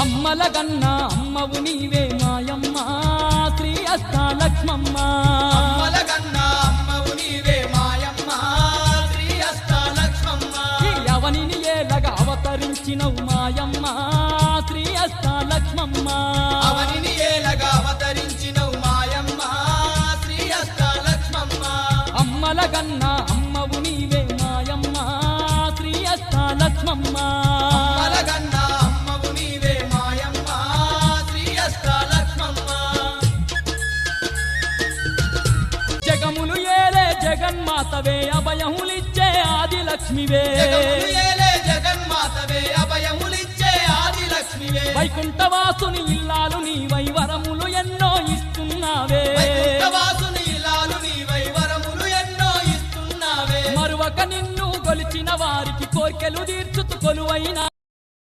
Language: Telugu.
అమ్మల గన్నా అమ్మవు నీవే మాయమ్మ శ్రీ అష్టాలక్ష్మమ్మ అమ్మల గన్నా అమ్మవు నీవే మాయమ్మ శ్రీ అష్టాలక్ష్మమ్మ ఈ అవనిని ఏలగా అవతరించినవు మాయమ్మ శ్రీ అష్టాలక్ష్మమ్మ అవనిని ఏలగా అవతరించినవు మాయమ్మ శ్రీ అష్టాలక్ష్మమ్మ అమ్మల గన్నా అమ్మవు నీవే మాయమ్మ శ్రీ అష్టాలక్ష్మమ్మ అమ్మల గన్నా అమ్మవు నీవే మాయమ్మ శ్రీ అష్టాలక్ష్మమ్మ జగములు ఏలే జగన్మాతవే అభయములిచ్చే ఆది లక్ష్మివే జగములు ఏలే జగన్మాతవే అభయములిచ్చే ఆది లక్ష్మివే వైకుంఠవాసుని ఇల్లాలు నీవై వరములు ఎన్నో ఇస్తున్నావే వైకుంఠవాసుని ఇల్లాలు నీవై వరములు ఎన్నో ఇస్తున్నావే మరువక నిన్ను కొలిచిన వారికి కోర్కెలు తీర్చుతు కొలువైన